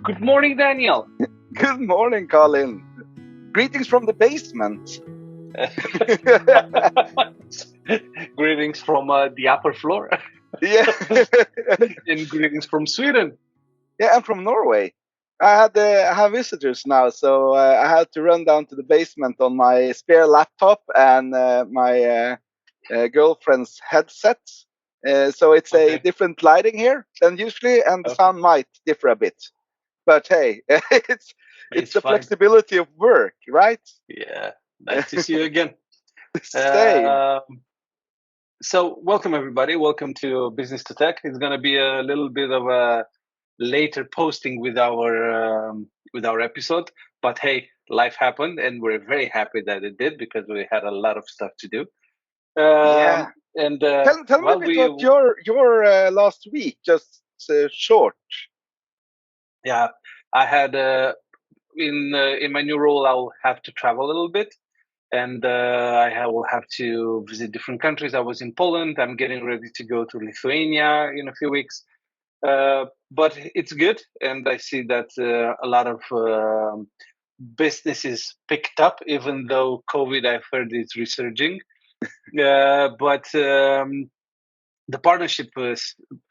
Good morning, Daniel. Good morning, Colin. Greetings from the basement. Greetings from the upper floor. Yeah. And greetings from Sweden. Yeah, I'm from Norway. I have visitors now, so I had to run down to the basement on my spare laptop and my girlfriend's headset. So it's a Okay. different lighting here than usually, and the Okay. sound might differ a bit. But hey, it's the fine. flexibility of work, right? Yeah, nice to see you again. Same. So, welcome everybody. Welcome to Business to Tech. It's going to be a little bit of a later posting with our episode, but hey, life happened, and we're very happy that it did because we had a lot of stuff to do. Yeah. And Tell me a bit about your last week, just short. Yeah, I had in my new role, I'll have to travel a little bit, and will have to visit different countries. I was in Poland. I'm getting ready to go to Lithuania in a few weeks. But it's good, and I see that a lot of businesses picked up, even though COVID, I've heard, is resurging. But the partnership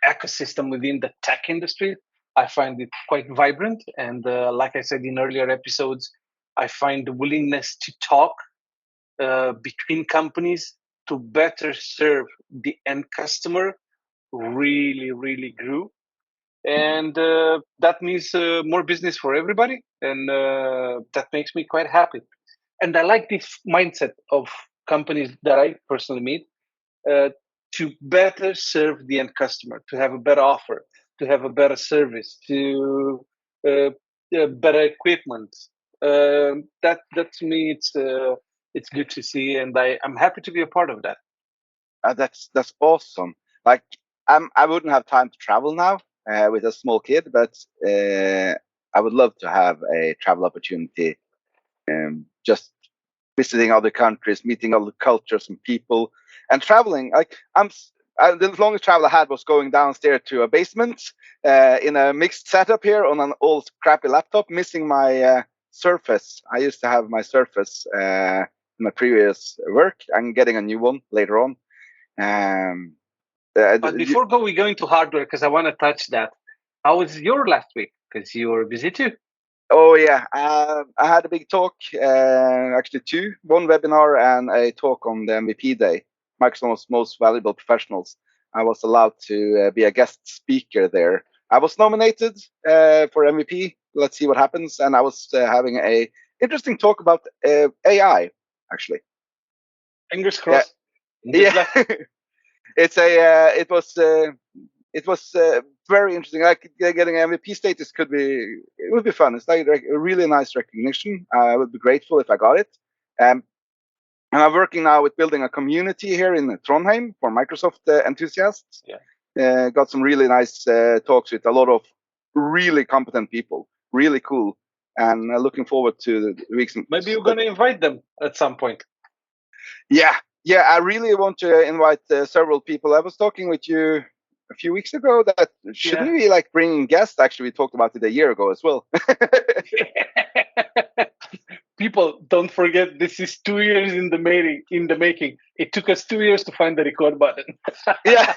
ecosystem within the tech industry, I find it quite vibrant. And like I said in earlier episodes, I find the willingness to talk between companies to better serve the end customer really, really grew. And that means more business for everybody. And that makes me quite happy. And I like this mindset of companies that I personally meet. To better serve the end customer, to have a better offer, to have a better service, to better equipment. That to me, it's good to see, and I'm happy to be a part of that. That's awesome. Like I wouldn't have time to travel now with a small kid, but I would love to have a travel opportunity. Just visiting other countries, meeting other cultures and people, and traveling. Like the longest travel I had was going downstairs to a basement in a mixed setup here on an old crappy laptop, missing my Surface. I used to have my Surface in my previous work. I'm getting a new one later on. But before we go into hardware, because I want to touch that, how was your last week? Because you were busy too. Oh yeah, I had a big talk, actually two, one webinar and a talk on the MVP Day, Microsoft's Most Valuable Professionals. I was allowed to be a guest speaker there. I was nominated for MVP. Let's see what happens. And I was having a interesting talk about AI, actually. Fingers crossed. Yeah. It was very interesting. Like getting MVP status would be fun. It's like a really nice recognition. I would be grateful if I got it. And I'm working now with building a community here in Trondheim for Microsoft enthusiasts. Yeah. Got some really nice talks with a lot of really competent people. Really cool. And looking forward to the weeks. Maybe you're going to invite them at some point. Yeah. I really want to invite several people. I was talking with you a few weeks ago that shouldn't we like bring guests? Actually, we talked about it a year ago as well. People, don't forget, this is 2 years in the making. It took us 2 years to find the record button. Yeah.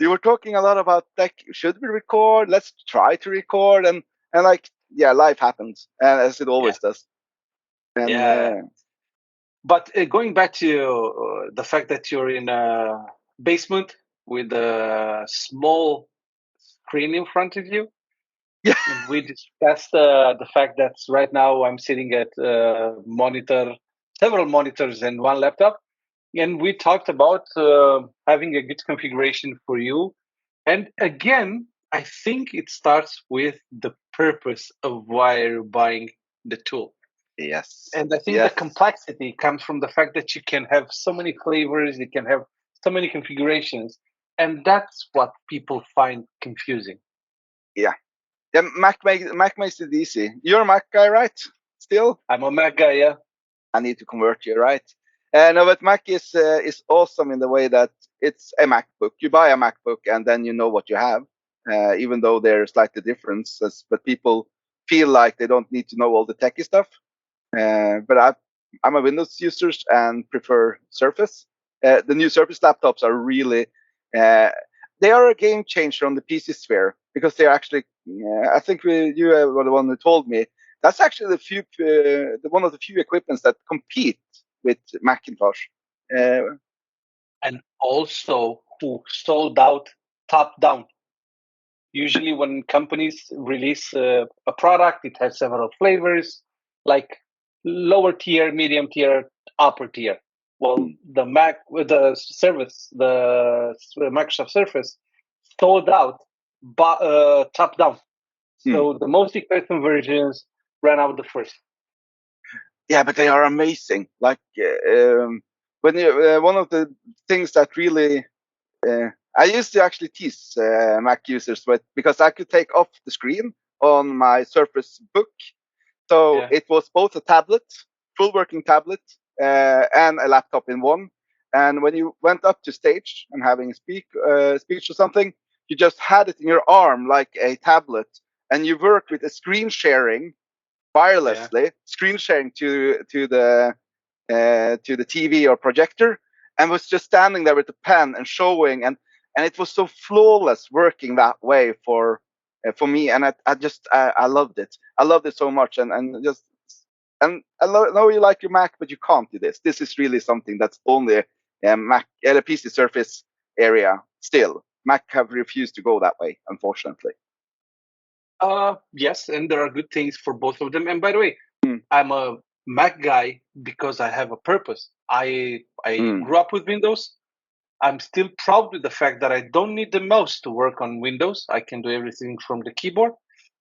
You were talking a lot about like, should we record? Let's try to record, and like, yeah, life happens, as it always does. And, But going back to the fact that you're in a basement with a small screen in front of you, yeah, we discussed the fact that right now I'm sitting at several monitors and one laptop, and we talked about having a good configuration for you. And again, I think it starts with the purpose of why you're buying the tool. Yes. And I think the complexity comes from the fact that you can have so many flavors, you can have so many configurations, and that's what people find confusing. Yeah, Mac makes it easy. You're a Mac guy, right? Still? I'm a Mac guy, yeah. I need to convert you, right? No, but Mac is awesome in the way that it's a MacBook. You buy a MacBook and then you know what you have. even though they're slightly different. But people feel like they don't need to know all the techie stuff. But I'm a Windows user and prefer Surface. The new Surface laptops are really uh, they are a game changer on the PC sphere because they're actually. I think you were the one who told me that's actually one of the few equipments that compete with Macintosh. Uh, And also who sold out top down. Usually, when companies release a product, it has several flavors, like lower tier, medium tier, upper tier. Well, the Mac with the service, the Microsoft Surface, sold out, but top down. hmm. So the most expensive versions ran out the first. Yeah, but they are amazing. Like when you, one of the things that really I used to actually tease Mac users with because I could take off the screen on my Surface Book, so Yeah, it was both a tablet, full working tablet, and a laptop in one. And when you went up to stage and having a speech or something, you just had it in your arm like a tablet, and you worked with a screen sharing yeah. wirelessly, screen sharing to the TV or projector, and was just standing there with the pen and showing, and it was so flawless working that way for me, and I loved it. I loved it so much, and know you like your Mac, but you can't do this. This is really something that's only a Mac, a PC Surface area. Still, Mac have refused to go that way, unfortunately. Yes, and there are good things for both of them. And by the way, Mm, I'm a Mac guy because I have a purpose. I mm, grew up with Windows. I'm still proud with the fact that I don't need the mouse to work on Windows. I can do everything from the keyboard,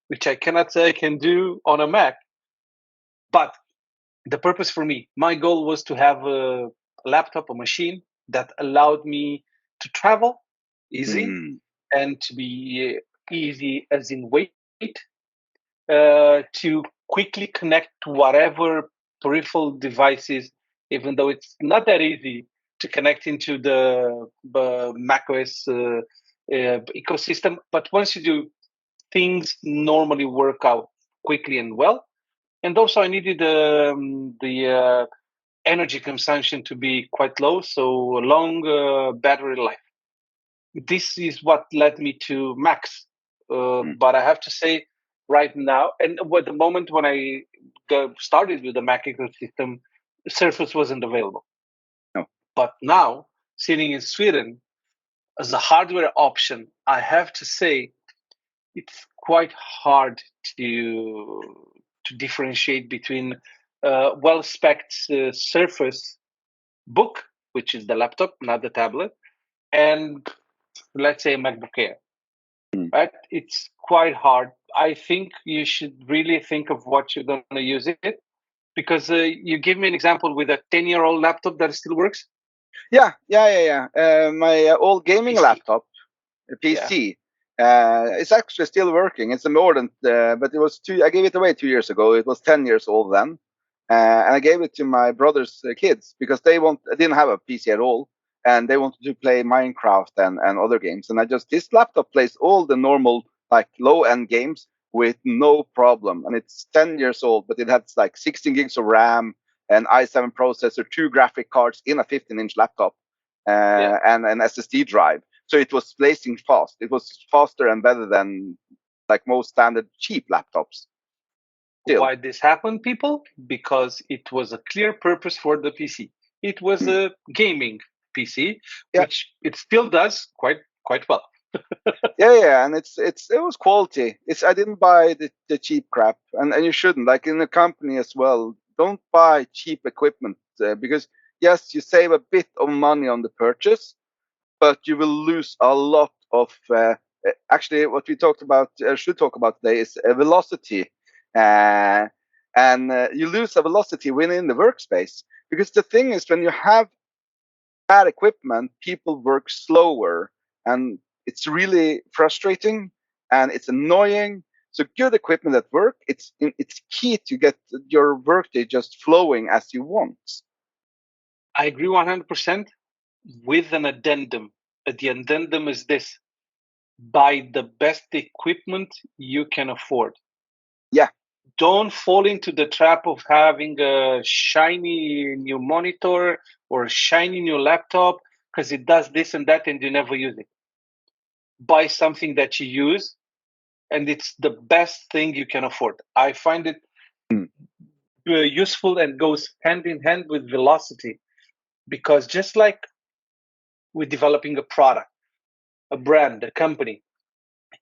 which I cannot say I can do on a Mac. But the purpose for me, my goal was to have a laptop, a machine that allowed me to travel easy mm, and to be easy as in weight, to quickly connect to whatever peripheral devices, even though it's not that easy to connect into the macOS ecosystem. But once you do, things normally work out quickly and well. And also, I needed the energy consumption to be quite low, so a long battery life. This is what led me to Max. mm. But I have to say, right now, and at the moment when I started with the Mac ecosystem, Surface wasn't available. No. But now, sitting in Sweden as a hardware option, I have to say it's quite hard to differentiate between well-spec'd Surface Book, which is the laptop, not the tablet, and let's say a MacBook Air. Mm. Right? It's quite hard. I think you should really think of what you're going to use it, because you give me an example with a 10-year-old laptop that still works. Yeah. My old gaming PC. laptop, a Yeah. PC, it's actually still working. It's a modern, but it was two. I gave it away 2 years ago. It was 10 years old then, and I gave it to my brother's kids because they didn't have a PC at all, and they wanted to play Minecraft and other games. And this laptop plays all the normal like low end games with no problem. And it's 10 years old, but it has like 16 gigs of RAM, an i7 processor, two graphic cards in a 15-inch laptop, Yeah. and an SSD drive. So it was blazing fast. It was faster and better than like most standard cheap laptops. Still, Why this happened, people? Because it was a clear purpose for the PC. It was mm. a gaming PC, Yeah, which it still does quite well. yeah, and it was quality. I didn't buy the cheap crap, and you shouldn't. Like in a company as well, don't buy cheap equipment because yes, you save a bit of money on the purchase, but you will lose a lot of. Actually, what we talked about should talk about today is velocity, uh, and you lose a velocity within the workspace because the thing is when you have bad equipment, people work slower, and it's really frustrating and it's annoying. So good equipment at work, it's key to get your workday just flowing as you want. I agree 100% with an addendum. The addendum is this. buy the best equipment you can afford. Yeah. Don't fall into the trap of having a shiny new monitor or a shiny new laptop because it does this and that and you never use it. Buy something that you use and it's the best thing you can afford. I find it Mm. useful and goes hand in hand with velocity because just like with developing a product, a brand, a company,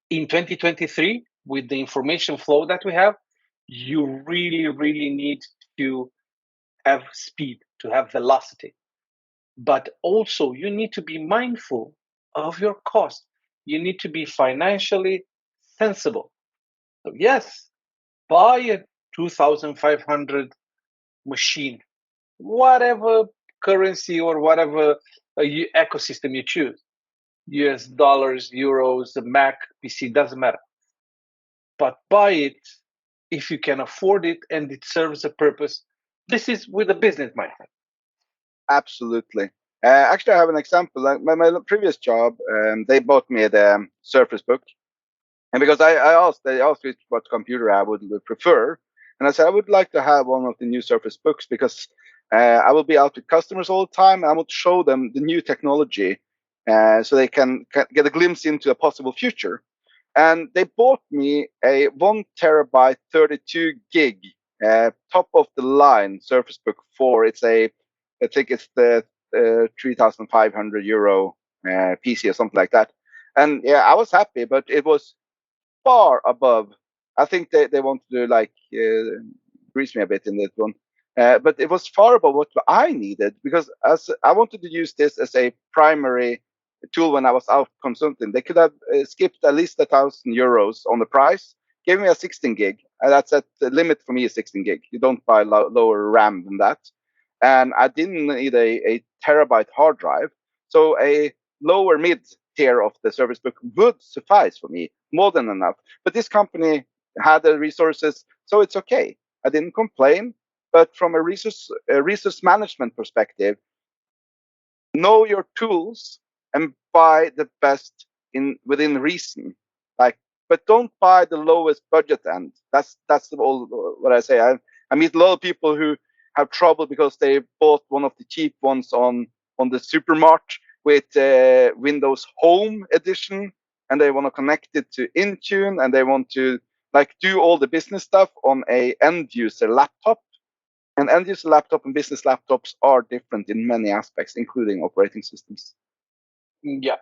in 2023, with the information flow that we have, you really, really need to have speed, to have velocity. But also, you need to be mindful of your cost. You need to be financially sensible. So, yes, buy a 2,500 machine, whatever currency or whatever ecosystem you choose, US dollars, euros, Mac, PC, doesn't matter. But buy it if you can afford it and it serves a purpose. This is with a business mindset. Absolutely. Actually, I have an example. Like my previous job, they bought me the Surface Book, and because they asked me what computer I would prefer, and I said I would like to have one of the new Surface Books because I will be out with customers all the time. And I want to show them the new technology, so they can get a glimpse into a possible future. And they bought me a 1 terabyte, 32 gig, top of the line Surface Book 4. I think it's the 3,500 euro PC or something like that. And yeah, I was happy, but it was far above. I think they wanted to like grease me a bit in that one. But it was far above what I needed because as I wanted to use this as a primary tool when I was out consulting. They could have skipped at least €1,000 on the price, gave me a 16 gig. That's at the limit for me is 16 gig. You don't buy lower RAM than that. And I didn't need a terabyte hard drive. So a lower mid tier of the service book would suffice for me, more than enough. But this company had the resources, so it's okay. I didn't complain. But from a resource management perspective, know your tools and buy the best in within reason. Like, but don't buy the lowest budget end. That's all what I say. I meet a lot of people who have trouble because they bought one of the cheap ones on the supermart with Windows Home edition, and they want to connect it to Intune, and they want to like do all the business stuff on a end user laptop. And end user laptop and business laptops are different in many aspects, including operating systems. Yeah.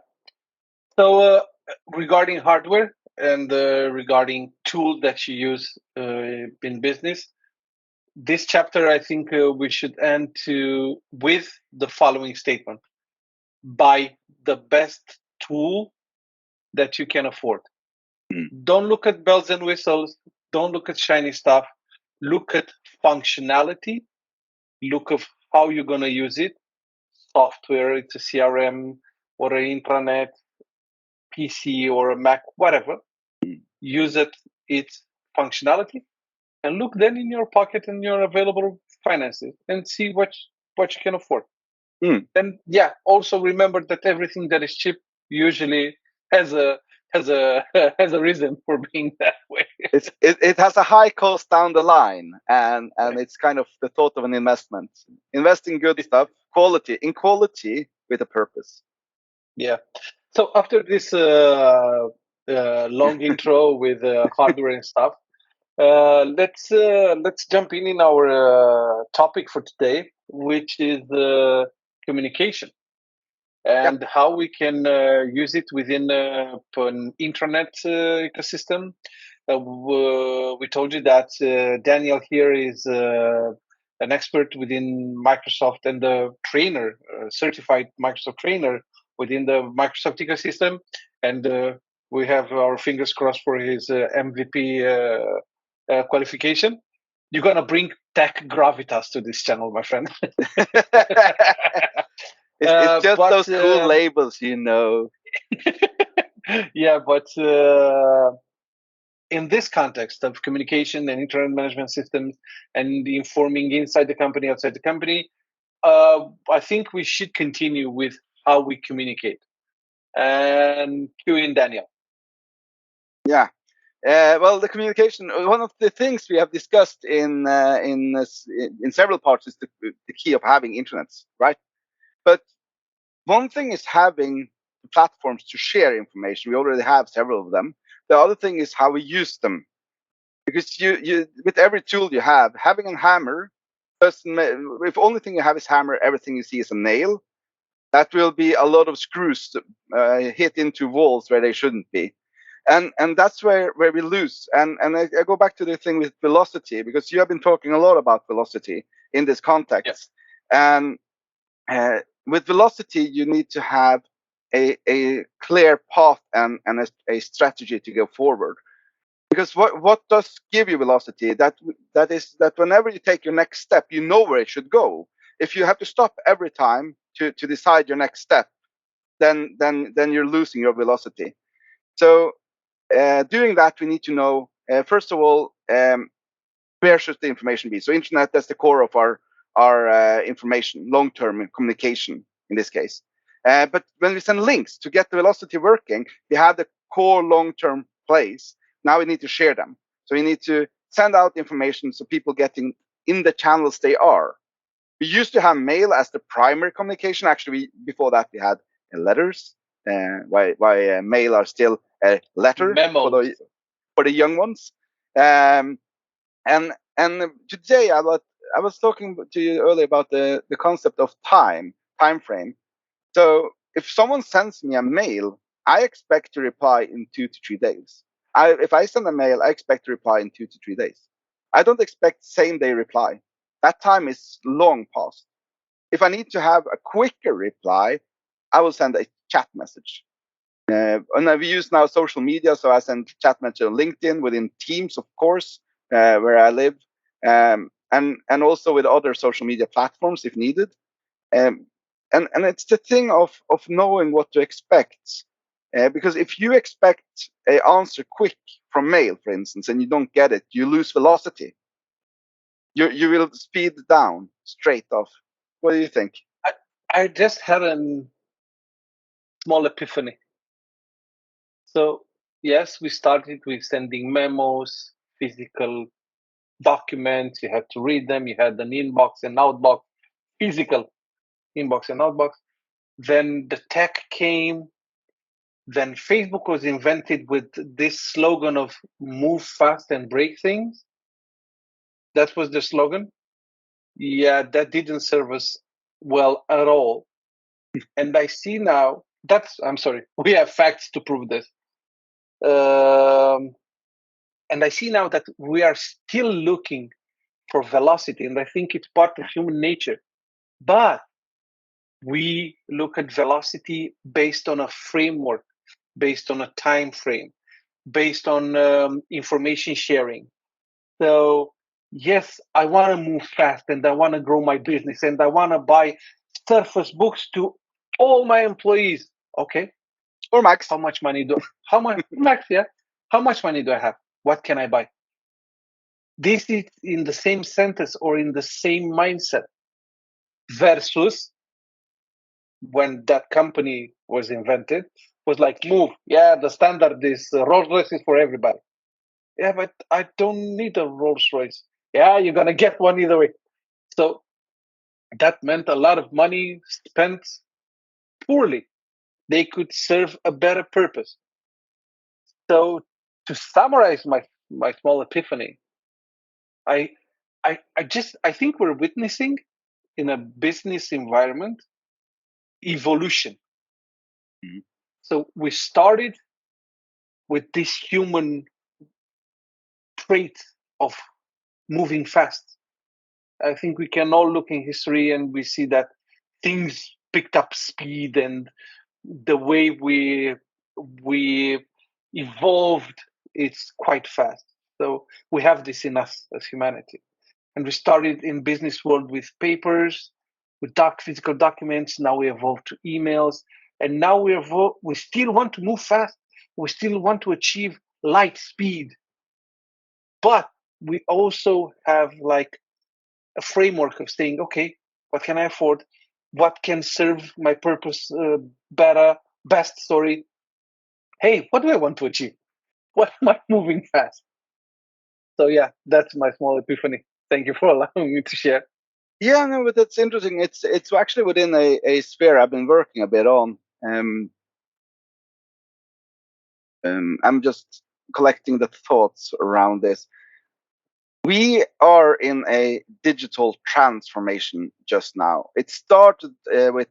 So regarding hardware and regarding tools that you use in business, this chapter I think we should end with the following statement: buy the best tool that you can afford. Mm. Don't look at bells and whistles. Don't look at shiny stuff. Look at functionality. Look at how you're gonna use it. Software, it's a CRM or an intranet, PC or a Mac, whatever. Use its functionality, and look then in your pocket and your available finances and see what you can afford. Mm. And yeah, also remember that everything that is cheap usually has a has a has a reason for being that way. It has a high cost down the line, and it's kind of the thought of an investment. Invest in good stuff, quality with a purpose. Yeah. So after this long intro with hardware and stuff, let's jump in our topic for today, which is communication Yeah. and how we can use it within an intranet ecosystem. We told you that Daniel here is an expert within Microsoft and a trainer, certified Microsoft trainer within the Microsoft ecosystem, and we have our fingers crossed for his MVP qualification. You're gonna bring tech gravitas to this channel, my friend. It's just But those cool labels. yeah, but in this context of communication and internet management systems and informing inside the company, outside the company, I think we should continue with how we communicate. And cue in Daniel. Yeah. Well, the communication. One of the things we have discussed in several parts is the key of having intranets, right? But one thing is having platforms to share information. We already have several of them. The other thing is how we use them, because you with every tool you have, having a hammer doesn't. If only thing you have is hammer, everything you see is a nail. That will be a lot of screws hit into walls where they shouldn't be, and that's where we lose. And I go back to the thing with velocity, because you have been talking a lot about velocity in this context. And with velocity, you need to have a clear path and a strategy to go forward. Because what does give you velocity? That is that whenever you take your next step, you know where it should go. If you have to stop every time to decide your next step, then you're losing your velocity. So doing that, we need to know first of all, where should the information be. So internet, that's the core of our information, long-term communication in this case. But when we send links to get the velocity working, we have the core long-term place. Now we need to share them. So we need to send out information so people getting in the channels they are. We used to have mail as the primary communication. Actually, before that we had letters. Why mail are still a letter Memos. for the young ones. Um, and today I was talking to you earlier about the concept of time frame. So if someone sends me a mail, I expect to reply in 2 to 3 days. If I send a mail, I expect to reply in 2 to 3 days. I don't expect same day reply. That time is long past. If I need to have a quicker reply, I will send a chat message. And we use now social media, so I send chat message on LinkedIn, within Teams, of course, where I live, and also with other social media platforms if needed. Um, and it's the thing of knowing what to expect, because if you expect an answer quick from mail, for instance, and you don't get it, you lose velocity. You will speed down straight off. What do you think? I just had a small epiphany. So, yes, we started with sending memos, physical documents. You had to read them. You had an inbox and outbox, physical inbox and outbox. Then the tech came. Then Facebook was invented with this slogan of move fast and break things. That was the slogan. Yeah, that didn't serve us well at all. And I see now I'm sorry, we have facts to prove this. Um, and I see now that we are still looking for velocity, and I think it's part of human nature. But we look at velocity based on a framework, based on a time frame, based on information sharing. So yes, I want to move fast, and I want to grow my business, and I want to buy Surface books to all my employees. Okay, Or Max? how much money do how much Max? Yeah, how much money do I have? What can I buy? This is in the same sentence or in the same mindset versus when that company was invented was like move. Yeah, the standard is Rolls Royce is for everybody. Yeah, but I don't need a Rolls Royce. Yeah, you're gonna get one either way. So that meant a lot of money spent poorly. They could serve a better purpose. So to summarize my small epiphany, I I think we're witnessing in a business environment evolution. Mhm. So we started with this human trait of moving fast. I think we can all look in history and we see that things picked up speed, and the way we evolved, it's quite fast. So we have this in us as humanity. And we started in business world with papers, with physical documents. Now we evolved to emails, and now we still want to move fast. We still want to achieve light speed, but we also have like a framework of saying, okay, what can I afford? What can serve my purpose best? Sorry. Hey, what do I want to achieve? Why am I moving fast? So yeah, that's my small epiphany. Thank you for allowing me to share. Yeah, no, but that's interesting. It's actually within a sphere I've been working a bit on. Um, I'm just collecting the thoughts around this. We are in a digital transformation just now. It started with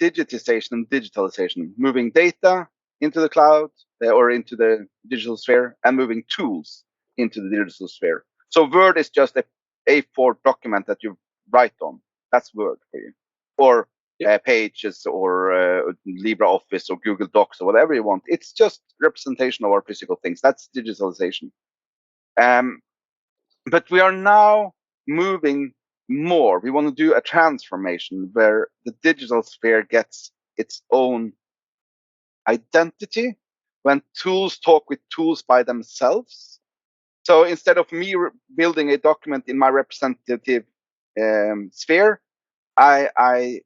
digitization and digitalization, moving data into the cloud or into the digital sphere, and moving tools into the digital sphere. So Word is just a A4 document that you write on. That's Word for you. Or Yep. Pages or LibreOffice or Google Docs or whatever you want. It's just representation of our physical things. That's digitalization. Um, but we are now moving more. We want to do a transformation where the digital sphere gets its own identity when tools talk with tools by themselves. So instead of me building a document in my representative sphere, I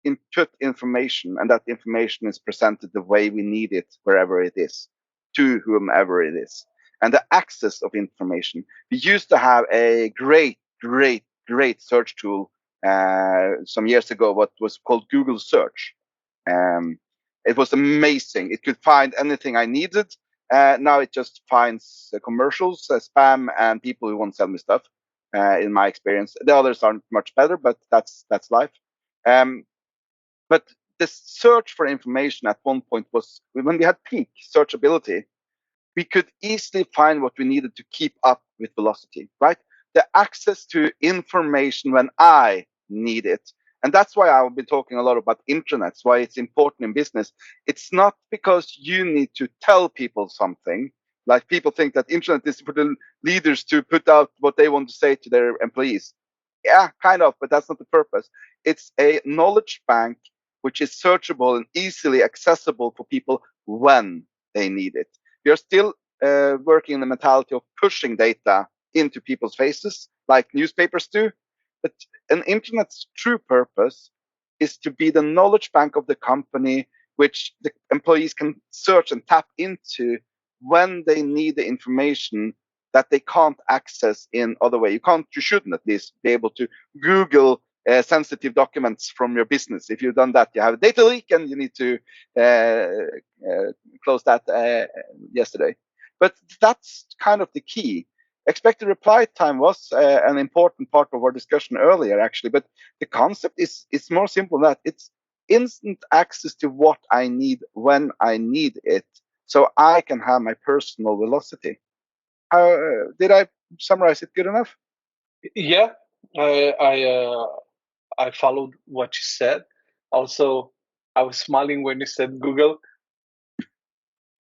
input information, and that information is presented the way we need it wherever it is, to whomever it is. And the access of information. We used to have a great search tool some years ago, what was called Google Search. Um, it was amazing. It could find anything I needed. Now it just finds commercials, spam, and people who want to sell me stuff. In my experience, the others aren't much better, but that's life. Um, but the search for information at one point was when we had peak searchability, we could easily find what we needed to keep up with velocity, right? The access to information when I need it. And that's why I've been talking a lot about intranets, why it's important in business. It's not because you need to tell people something. Like people think that intranet is for the leaders to put out what they want to say to their employees. Yeah, kind of, but that's not the purpose. It's a knowledge bank which is searchable and easily accessible for people when they need it. We are still working in the mentality of pushing data into people's faces, like newspapers do. But an internet's true purpose is to be the knowledge bank of the company, which the employees can search and tap into when they need the information that they can't access in other way. You shouldn't at least be able to Google sensitive documents from your business. If you've done that, you have a data leak and you need to close that yesterday. But that's kind of the key. Expected reply time was an important part of our discussion earlier, actually. But the concept is more simple than that. It's instant access to what I need when I need it, so I can have my personal velocity. How did I summarize it good enough? Yeah, I followed what you said. Also, I was smiling when you said Google.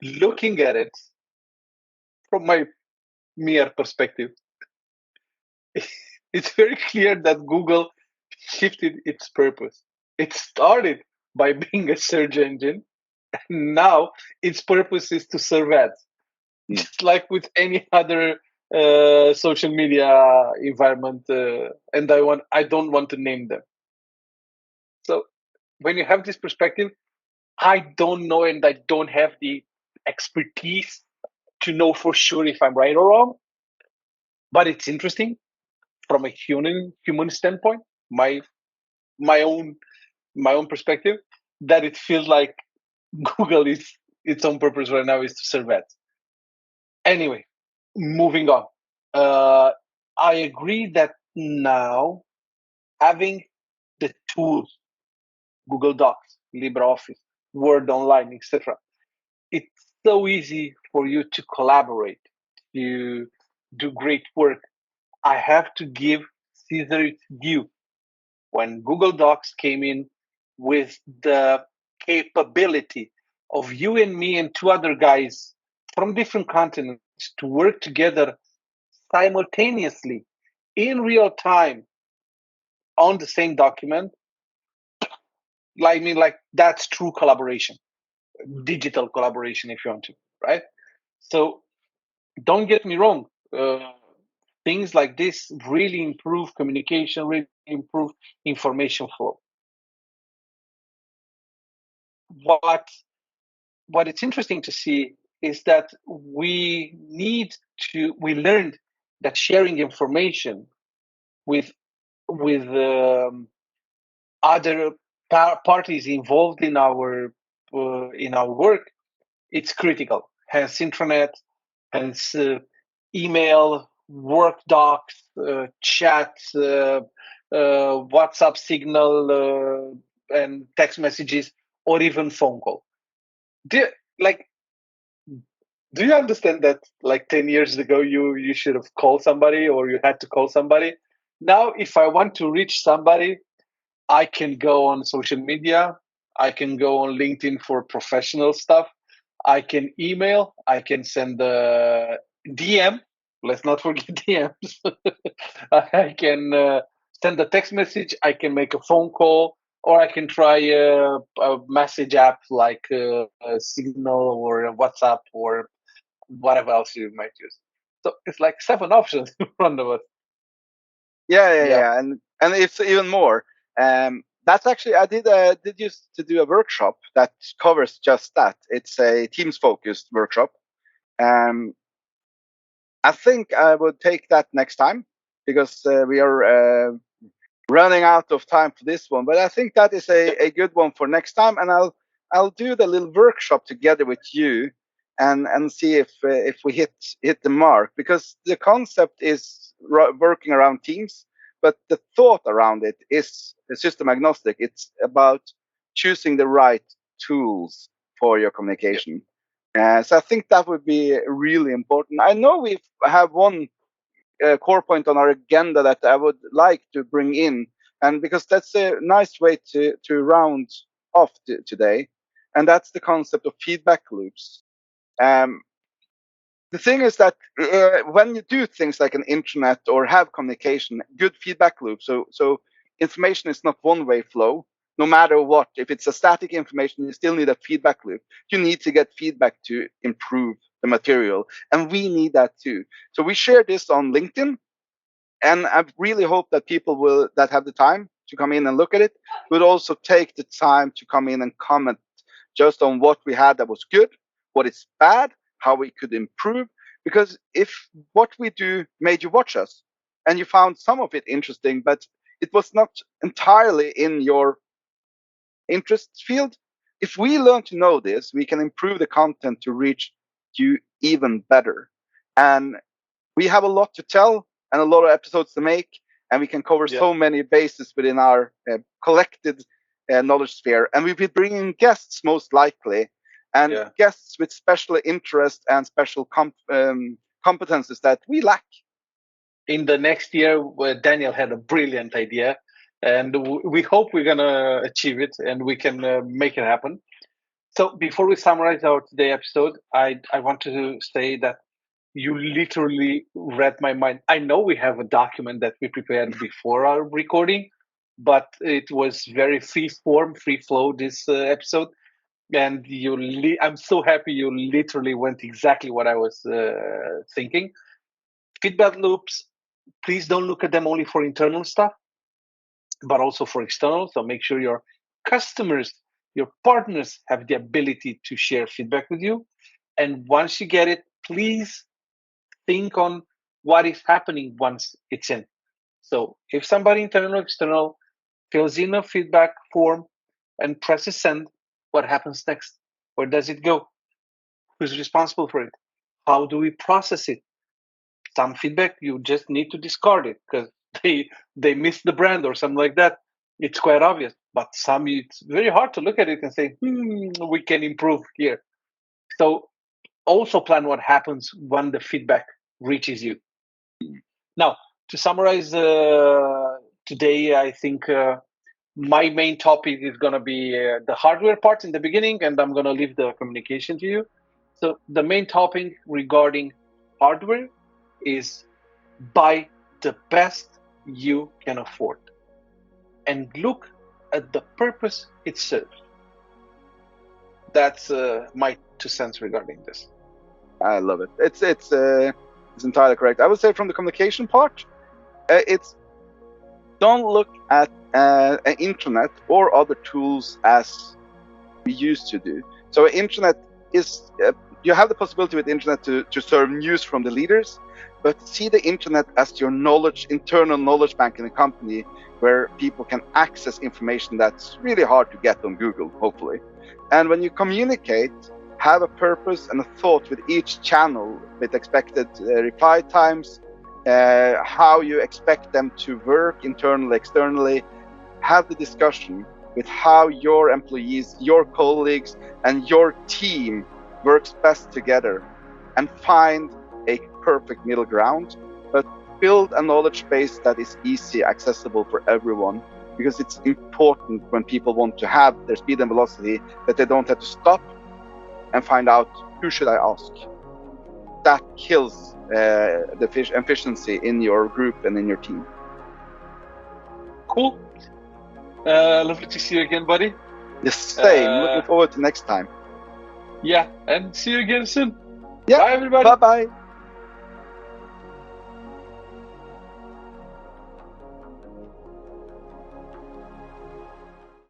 Looking at it from my mere perspective, it's very clear that Google shifted its purpose. It started by being a search engine. Now its purpose is to serve ads, Mm. just like with any other social media environment. And I don't want to name them. So when you have this perspective, I don't know, and I don't have the expertise to know for sure if I'm right or wrong. But it's interesting from a human standpoint. My own my own perspective, that it feels like Google is its own purpose right now is to serve ads. Anyway, moving on. Uh, I agree that now having the tools, Google Docs, LibreOffice, Word Online, etc., it's so easy for you to collaborate, to do great work. I have to give Caesar its due. When Google Docs came in with the capability of you and me and two other guys from different continents to work together simultaneously in real time on the same document, like I mean, like that's true collaboration, digital collaboration, if you want to, right? So don't get me wrong. Things like this really improve communication, really improve information flow. What what it's interesting to see is that we learned that sharing information with other parties involved in our work, it's critical. Hence intranet, hence email, work docs, chat, WhatsApp signal, and text messages, or even phone call. Do, like, do you understand that like 10 years ago you should have called somebody or you had to call somebody? Now, if I want to reach somebody, I can go on social media. I can go on LinkedIn for professional stuff. I can email. I can send a DM. Let's not forget DMs. I can send a text message. I can make a phone call, or I can try a message app like Signal or WhatsApp or whatever else you might use. So it's like 7 options in front of us. Yeah. Yeah, and it's even more. That's actually did used to do a workshop that covers just that. It's a Teams focused workshop. Um, I think I would take that next time because we are running out of time for this one. But I think that is a good one for next time, and I'll do the little workshop together with you, and see if we hit the mark, because the concept is working around Teams, but the thought around it is system agnostic. It's about choosing the right tools for your communication. So I think that would be really important. I know we have one core point on our agenda that I would like to bring in, and because that's a nice way to round off today, and that's the concept of feedback loops. Um, the thing is that when you do things like an intranet or have communication, good feedback loop. So information is not one way flow. No matter what, if it's a static information, you still need a feedback loop. You need to get feedback to improve the material, and we need that too. So we share this on LinkedIn, and I really hope that people will that have the time to come in and look at it would also take the time to come in and comment just on what we had that was good, what is bad, how we could improve. Because if what we do made you watch us and you found some of it interesting, but it was not entirely in your interest field, if we learn to know this, we can improve the content to reach you even better. And we have a lot to tell and a lot of episodes to make, and we can cover Yeah. so many bases within our collected knowledge sphere. And we'll be bringing guests most likely, and Yeah. guests with special interest and special competences that we lack. In the next year, Daniel had a brilliant idea, and we hope we're gonna achieve it and we can make it happen. So before we summarize our today episode, I want to say that you literally read my mind. I know we have a document that we prepared before our recording, but it was very free form, free flow this episode, and I'm so happy you literally went exactly what I was thinking. Feedback loops, please don't look at them only for internal stuff, but also for external. So make sure your customers, your partners have the ability to share feedback with you. And once you get it, please think on what is happening once it's in. So if somebody internal or external fills in a feedback form and presses send, what happens next? Where does it go? Who's responsible for it? How do we process it? Some feedback you just need to discard it because they missed the brand or something like that. It's quite obvious. But some it's very hard to look at it and say, we can improve here. So also plan what happens when the feedback reaches you. Now, to summarize today, I think my main topic is going to be the hardware part in the beginning, and I'm going to leave the communication to you. So the main topic regarding hardware is buy the best you can afford and look at the purpose it serves. That's my 2 cents regarding this. I love it. It's entirely correct. I would say from the communication part, it's don't look at an intranet or other tools as we used to do. So an intranet is you have the possibility with the internet to serve news from the leaders, but see the internet as your internal knowledge bank in a company where people can access information that's really hard to get on Google, hopefully. And when you communicate, have a purpose and a thought with each channel, with expected reply times, how you expect them to work internally, externally. Have the discussion with how your employees, your colleagues, and your team works best together, and find a perfect middle ground, but build a knowledge base that is easy, accessible for everyone, because it's important when people want to have their speed and velocity that they don't have to stop and find out, who should I ask? That kills the efficiency in your group and in your team. Cool. Lovely to see you again, buddy. The same. Looking forward to next time. Yeah, and see you again soon. Yeah. Bye, everybody. Bye-bye.